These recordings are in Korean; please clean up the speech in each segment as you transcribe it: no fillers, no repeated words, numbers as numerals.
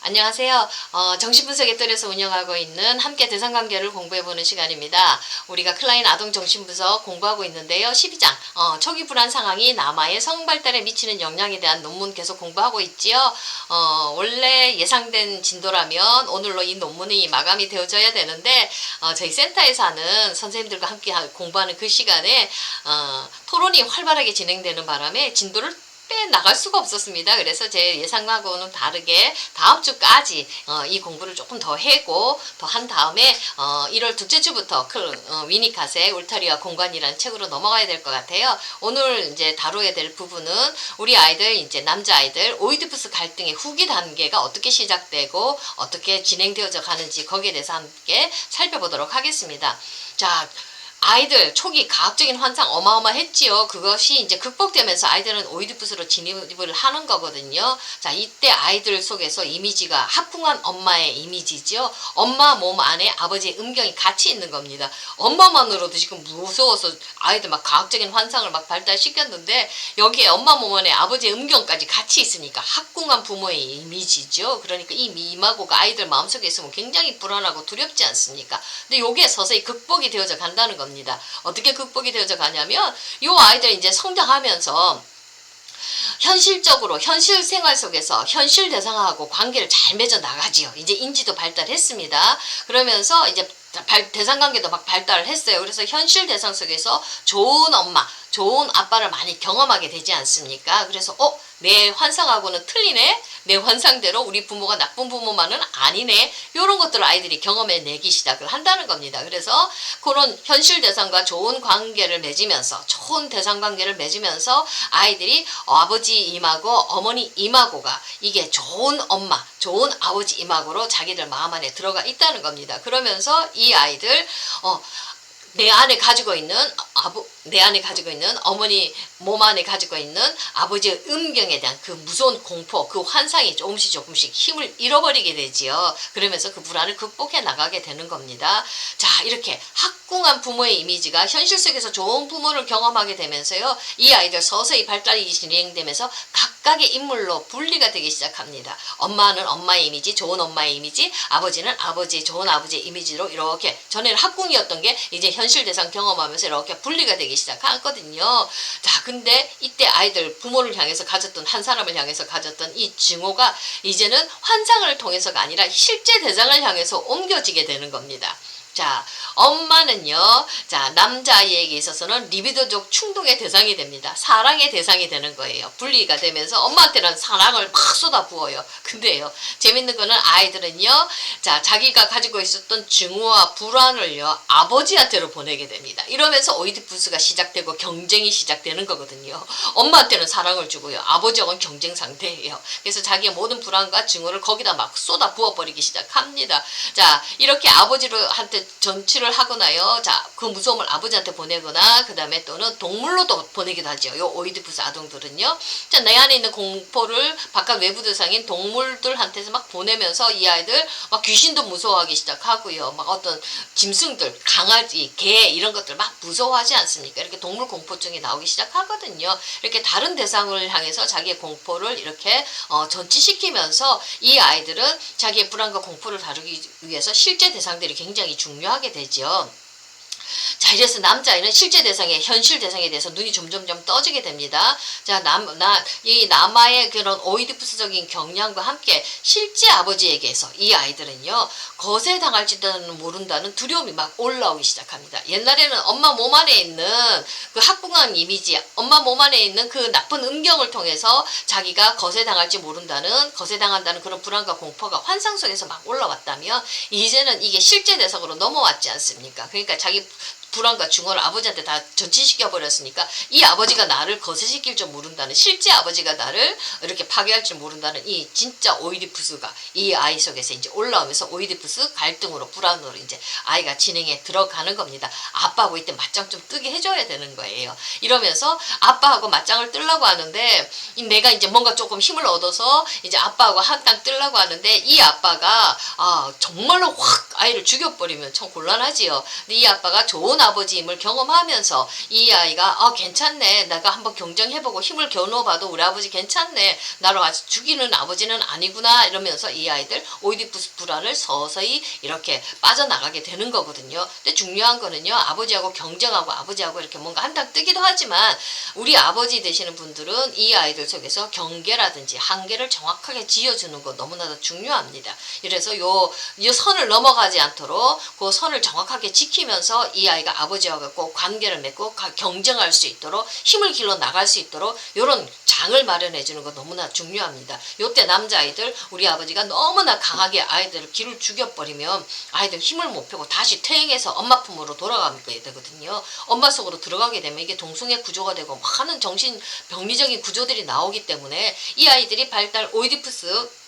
안녕하세요. 정신분석의 뜰에서 운영하고 있는 함께 대상관계를 공부해보는 시간입니다. 우리가 클라인 아동정신분석 공부하고 있는데요. 12장 초기 불안 상황이 남아의 성발달에 미치는 영향에 대한 논문 계속 공부하고 있지요. 원래 예상된 진도라면 오늘로 이 논문이 마감이 되어져야 되는데 저희 센터에서 하는 선생님들과 함께 공부하는 그 시간에 토론이 활발하게 진행되는 바람에 진도를 나갈 수가 없었습니다. 그래서 제 예상하고는 다르게 다음 주까지 이 공부를 조금 더 해고 더 한 다음에 1월 둘째 주부터 위니캇의 울타리와 공간이라는 책으로 넘어가야 될 것 같아요. 오늘 이제 다뤄야 될 부분은 우리 아이들 이제 남자 아이들 오이디푸스 갈등의 후기 단계가 어떻게 시작되고 어떻게 진행되어져 가는지 거기에 대해서 함께 살펴보도록 하겠습니다. 자. 아이들 초기 가학적인 환상 어마어마했지요. 그것이 이제 극복되면서 아이들은 오이디푸스로 진입을 하는 거거든요. 자, 이때 아이들 속에서 이미지가 하풍한 엄마의 이미지죠. 엄마 몸 안에 아버지의 음경이 같이 있는 겁니다. 엄마만으로도 지금 무서워서 아이들 막 가학적인 환상을 막 발달시켰는데 여기에 엄마 몸 안에 아버지의 음경까지 같이 있으니까 학궁한 부모의 이미지죠. 그러니까 이 이마고가 아이들 마음속에 있으면 굉장히 불안하고 두렵지 않습니까? 근데 요게 서서히 극복이 되어져 간다는 겁니다. 어떻게 극복이 되어져 가냐면 요 아이들 이제 성장하면서 현실적으로 현실 생활 속에서 현실 대상하고 관계를 잘 맺어 나가지요. 이제 인지도 발달했습니다. 그러면서 이제 대상관계도 막 발달을 했어요. 그래서 현실 대상 속에서 좋은 엄마, 좋은 아빠를 많이 경험하게 되지 않습니까? 그래서 내 환상하고는 틀리네? 내 환상대로 우리 부모가 나쁜 부모만은 아니네? 이런 것들을 아이들이 경험해내기 시작을 한다는 겁니다. 그래서 그런 현실 대상과 좋은 관계를 맺으면서 좋은 대상관계를 맺으면서 아이들이 아버지 이마고 어머니 이마고가 이게 좋은 엄마, 좋은 아버지 이마고로 자기들 마음 안에 들어가 있다는 겁니다. 그러면서 이 아이들 내 안에 가지고 있는 어머니 몸 안에 가지고 있는 아버지의 음경에 대한 그 무서운 공포, 그 환상이 조금씩 힘을 잃어버리게 되지요. 그러면서 그 불안을 극복해 나가게 되는 겁니다. 자, 이렇게 학궁한 부모의 이미지가 현실 속에서 좋은 부모를 경험하게 되면서요. 이 아이들 서서히 발달이 진행되면서 각각의 인물로 분리가 되기 시작합니다. 엄마는 엄마의 이미지, 좋은 엄마의 이미지, 아버지는 아버지, 좋은 아버지의 이미지로 이렇게 전에는 학궁이었던 게 이제 현실 대상 경험하면서 이렇게 분리가 되기 시작하거든요. 자, 근데 이때 아이들 부모를 향해서 가졌던 한 사람을 향해서 가졌던 이 증오가 이제는 환상을 통해서가 아니라 실제 대상을 향해서 옮겨지게 되는 겁니다. 자, 엄마는요, 자, 남자아이에게 있어서는 리비도적 충동의 대상이 됩니다. 사랑의 대상이 되는 거예요. 분리가 되면서 엄마한테는 사랑을 막 쏟아부어요. 근데요, 재밌는 거는 아이들은요, 자, 자기가 가지고 있었던 증오와 불안을요, 아버지한테로 보내게 됩니다. 이러면서 오이디푸스가 시작되고 경쟁이 시작되는 거거든요. 엄마한테는 사랑을 주고요, 아버지하고는 경쟁 상태예요. 그래서 자기의 모든 불안과 증오를 거기다 막 쏟아부어버리기 시작합니다. 자, 이렇게 아버지한테 전치를 하거나요. 자, 그 무서움을 아버지한테 보내거나 그 다음에 또는 동물로도 보내기도 하죠. 요 오이디푸스 아동들은요. 자, 내 안에 있는 공포를 바깥 외부 대상인 동물들한테서 막 보내면서 이 아이들 막 귀신도 무서워하기 시작하고요. 막 어떤 짐승들, 강아지, 개 이런 것들 막 무서워하지 않습니까? 이렇게 동물 공포증이 나오기 시작하거든요. 이렇게 다른 대상을 향해서 자기의 공포를 이렇게 전치시키면서 이 아이들은 자기의 불안과 공포를 다루기 위해서 실제 대상들이 굉장히 중요하게 되죠. 자, 이래서 남자아이는 실제 대상에, 현실 대상에 대해서 눈이 점점점 떠지게 됩니다. 자, 이 남아의 그런 오이디푸스적인 경향과 함께 실제 아버지에게서 이 아이들은요, 거세당할지도 모른다는 두려움이 막 올라오기 시작합니다. 옛날에는 엄마 몸 안에 있는 그 학궁한 이미지, 엄마 몸 안에 있는 그 나쁜 음경을 통해서 자기가 거세당할지 모른다는, 거세당한다는 그런 불안과 공포가 환상 속에서 막 올라왔다면, 이제는 이게 실제 대상으로 넘어왔지 않습니까? 그러니까 자기 불안과 증오를 아버지한테 다 전치시켜 버렸으니까 이 아버지가 나를 거세시킬 줄 모른다는, 실제 아버지가 나를 이렇게 파괴할 줄 모른다는 이 진짜 오이디푸스가 이 아이 속에서 이제 올라오면서 오이디푸스 갈등으로, 불안으로 이제 아이가 진행에 들어가는 겁니다. 아빠하고 이때 맞짱 좀 뜨게 해줘야 되는 거예요. 이러면서 아빠하고 맞짱을 뜨려고 하는데 내가 이제 뭔가 조금 힘을 얻어서 이제 아빠하고 한땅 뜨려고 하는데 이 아빠가 정말로 확 아이를 죽여버리면 참 곤란하지요. 근데 이 아빠가 좋은 아버지임을 경험하면서 이 아이가 괜찮네, 내가 한번 경쟁해보고 힘을 겨누어봐도 우리 아버지 괜찮네, 나로 아직 죽이는 아버지는 아니구나 이러면서 이 아이들 오이디푸스 불안을 서서히 이렇게 빠져나가게 되는 거거든요. 근데 중요한 거는요, 아버지하고 경쟁하고 아버지하고 이렇게 뭔가 한탕 뜨기도 하지만 우리 아버지 되시는 분들은 이 아이들 속에서 경계라든지 한계를 정확하게 지어주는 거 너무나도 중요합니다. 그래서 요 선을 넘어가지 않도록 그 선을 정확하게 지키면서 이 아이가 아버지하고 꼭 관계를 맺고 경쟁할 수 있도록 힘을 길러 나갈 수 있도록 이런 장을 마련해 주는 거 너무나 중요합니다. 요때 남자아이들 우리 아버지가 너무나 강하게 아이들을 기를 죽여버리면 아이들 힘을 못 펴고 다시 퇴행해서 엄마 품으로 돌아가게 되거든요. 엄마 속으로 들어가게 되면 이게 동성애 구조가 되고 많은 정신병리적인 구조들이 나오기 때문에 이 아이들이 발달 오이디푸스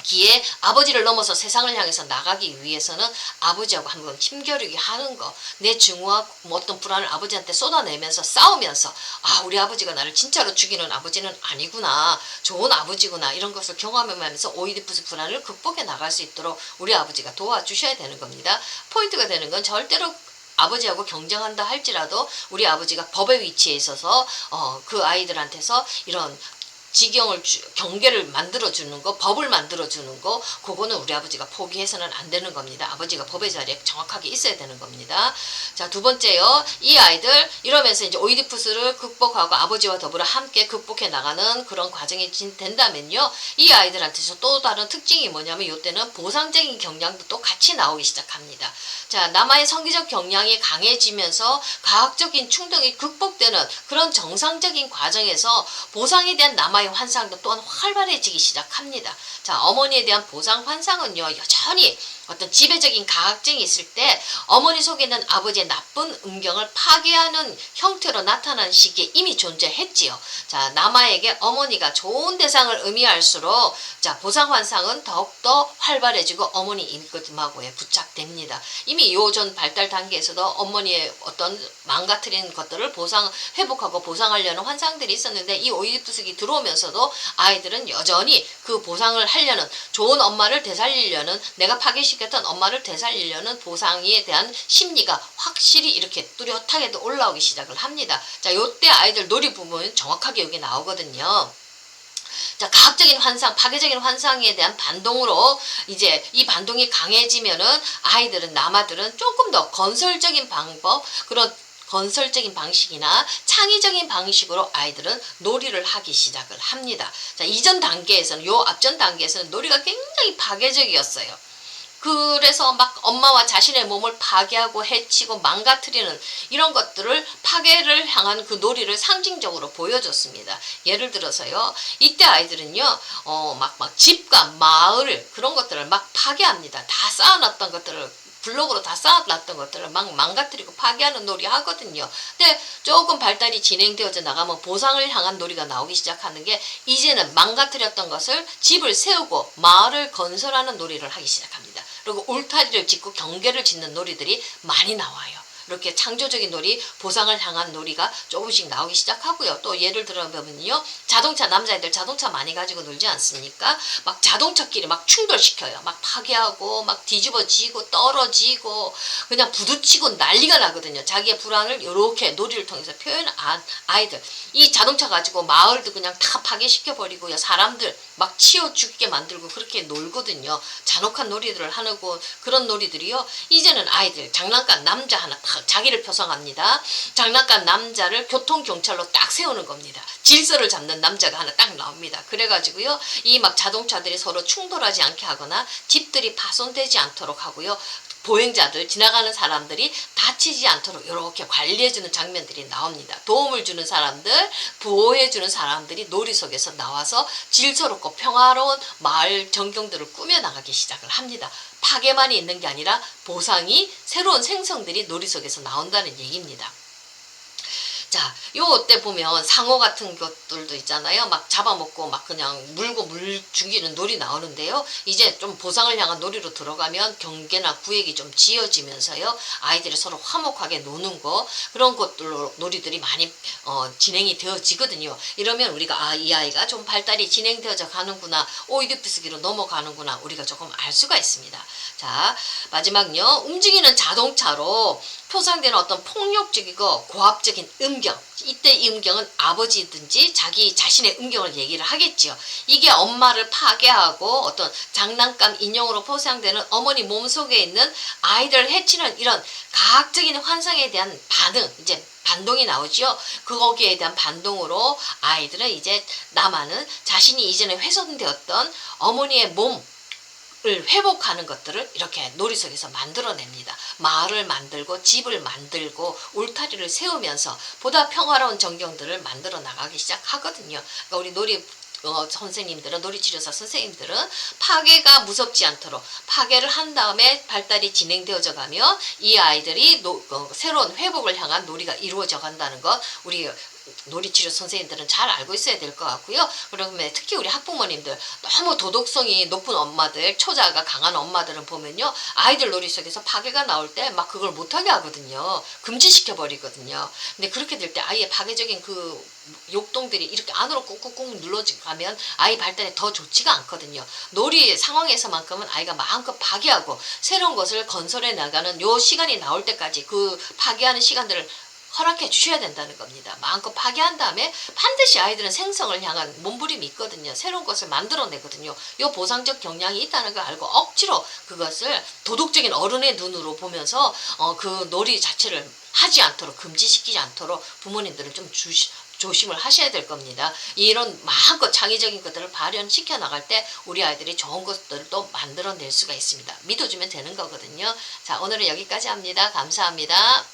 기에 아버지를 넘어서 세상을 향해서 나가기 위해서는 아버지하고 한번 힘겨루기 하는 거, 내 증오와 어떤 불안을 아버지한테 쏟아내면서 싸우면서 우리 아버지가 나를 진짜로 죽이는 아버지는 아니구나, 좋은 아버지구나, 이런 것을 경험하면서 오이디푸스 불안을 극복해 나갈 수 있도록 우리 아버지가 도와주셔야 되는 겁니다. 포인트가 되는 건 절대로 아버지하고 경쟁한다 할지라도 우리 아버지가 법의 위치에 있어서 그 아이들한테서 이런 경계를 만들어주는 거, 법을 만들어주는 거, 그거는 우리 아버지가 포기해서는 안 되는 겁니다. 아버지가 법의 자리에 정확하게 있어야 되는 겁니다. 자, 두 번째요. 이 아이들 이러면서 이제 오이디푸스를 극복하고 아버지와 더불어 함께 극복해 나가는 그런 과정이 된다면요, 이 아이들한테서 또 다른 특징이 뭐냐면 이때는 보상적인 경향도 또 같이 나오기 시작합니다. 자, 남아의 성기적 경향이 강해지면서 과학적인 충동이 극복되는 그런 정상적인 과정에서 보상에 대한 남아의 환상도 또한 활발해지기 시작합니다. 자, 어머니에 대한 보상 환상은요, 여전히 어떤 지배적인 가학증이 있을 때 어머니 속에 있는 아버지의 나쁜 음경을 파괴하는 형태로 나타나는 시기에 이미 존재했지요. 자, 남아에게 어머니가 좋은 대상을 의미할수록 자, 보상 환상은 더욱더 활발해지고 어머니 임금하고에 부착됩니다. 이미 요전 발달 단계에서도 어머니의 어떤 망가뜨린 것들을 회복하고 보상하려는 환상들이 있었는데 이 오이디푸스기 들어오면서도 아이들은 여전히 그 보상을 하려는, 좋은 엄마를 되살리려는, 내가 파괴시켰던 엄마를 되살리려는 보상에 대한 심리가 확실히 이렇게 뚜렷하게도 올라오기 시작을 합니다. 자, 요때 아이들 놀이 부분 정확하게 여기 나오거든요. 자, 과학적인 환상, 파괴적인 환상에 대한 반동으로 이제 이 반동이 강해지면은 남아들은 조금 더 건설적인 방법, 그런 건설적인 방식이나 창의적인 방식으로 아이들은 놀이를 하기 시작을 합니다. 자, 앞전 단계에서는 놀이가 굉장히 파괴적이었어요. 그래서 막 엄마와 자신의 몸을 파괴하고 해치고 망가뜨리는 이런 것들을, 파괴를 향한 그 놀이를 상징적으로 보여줬습니다. 예를 들어서요, 이때 아이들은요, 막 집과 마을, 그런 것들을 막 파괴합니다. 다 쌓아놨던 것들을, 블록으로 다 쌓아놨던 것들을 막 망가뜨리고 파괴하는 놀이 하거든요. 근데 조금 발달이 진행되어져 나가면 보상을 향한 놀이가 나오기 시작하는 게, 이제는 망가뜨렸던 것을 집을 세우고 마을을 건설하는 놀이를 하기 시작합니다. 그리고 울타리를 짓고 경계를 짓는 놀이들이 많이 나와요. 이렇게 창조적인 놀이, 보상을 향한 놀이가 조금씩 나오기 시작하고요. 또 예를 들어보면요, 남자애들 자동차 많이 가지고 놀지 않습니까? 막 자동차끼리 막 충돌시켜요. 막 파괴하고 막 뒤집어지고 떨어지고 그냥 부딪히고 난리가 나거든요. 자기의 불안을 이렇게 놀이를 통해서 표현한 아이들. 이 자동차 가지고 마을도 그냥 다 파괴시켜버리고요. 사람들 막 치워 죽게 만들고 그렇게 놀거든요. 잔혹한 놀이들을 하고, 그런 놀이들이요, 이제는 아이들 장난감 남자 하나 딱 자기를 표성합니다. 장난감 남자를 교통경찰로 딱 세우는 겁니다. 질서를 잡는 남자가 하나 딱 나옵니다. 그래가지고요, 이 막 자동차들이 서로 충돌하지 않게 하거나 집들이 파손되지 않도록 하고요, 보행자들, 지나가는 사람들이 다치지 않도록 이렇게 관리해주는 장면들이 나옵니다. 도움을 주는 사람들, 보호해주는 사람들이 놀이 속에서 나와서 질서롭고 평화로운 마을 전경들을 꾸며나가기 시작을 합니다. 파괴만이 있는 게 아니라 보상이, 새로운 생성들이 놀이 속에서 나온다는 얘기입니다. 자, 요때 보면 상어 같은 것들도 있잖아요. 막 잡아먹고 막 그냥 물고 물 죽이는 놀이 나오는데요. 이제 좀 보상을 향한 놀이로 들어가면 경계나 구획이 좀 지어지면서요. 아이들이 서로 화목하게 노는 거 그런 것들로 놀이들이 많이 진행이 되어지거든요. 이러면 우리가 이 아이가 좀 발달이 진행되어져 가는구나. 오이디푸스기로 넘어가는구나. 우리가 조금 알 수가 있습니다. 자, 마지막요. 움직이는 자동차로 표상되는 어떤 폭력적이고 고압적인 음경, 이때 이 음경은 아버지든지 자기 자신의 음경을 얘기를 하겠지요. 이게 엄마를 파괴하고 어떤 장난감 인형으로 포상되는 어머니 몸속에 있는 아이들을 해치는 이런 과학적인 환상에 대한 반응, 이제 반동이 나오죠. 거기에 대한 반동으로 아이들은 이제 남아는 자신이 이전에 훼손되었던 어머니의 몸 을 회복하는 것들을 이렇게 놀이 속에서 만들어냅니다. 마을을 만들고 집을 만들고 울타리를 세우면서 보다 평화로운 전경들을 만들어 나가기 시작하거든요. 그러니까 우리 놀이 선생님들은 놀이치료사 선생님들은 파괴가 무섭지 않도록 파괴를 한 다음에 발달이 진행되어져 가면 이 아이들이 새로운 회복을 향한 놀이가 이루어져 간다는 것 우리 놀이치료 선생님들은 잘 알고 있어야 될 것 같고요. 그러면 특히 우리 학부모님들 너무 도덕성이 높은 엄마들, 초자가 강한 엄마들은 보면요. 아이들 놀이 속에서 파괴가 나올 때 막 그걸 못하게 하거든요. 금지시켜 버리거든요. 근데 그렇게 될 때 아이의 파괴적인 그 욕동들이 이렇게 안으로 꾹꾹꾹 눌러가면 아이 발달에 더 좋지가 않거든요. 놀이 상황에서만큼은 아이가 마음껏 파괴하고 새로운 것을 건설해 나가는 요 시간이 나올 때까지 그 파괴하는 시간들을 허락해 주셔야 된다는 겁니다. 마음껏 파괴한 다음에 반드시 아이들은 생성을 향한 몸부림이 있거든요. 새로운 것을 만들어내거든요. 이 보상적 경향이 있다는 걸 알고 억지로 그것을 도덕적인 어른의 눈으로 보면서 그 놀이 자체를 하지 않도록 금지시키지 않도록 부모님들은 좀 조심을 하셔야 될 겁니다. 이런 마음껏 창의적인 것들을 발현시켜 나갈 때 우리 아이들이 좋은 것들을 또 만들어낼 수가 있습니다. 믿어주면 되는 거거든요. 자, 오늘은 여기까지 합니다. 감사합니다.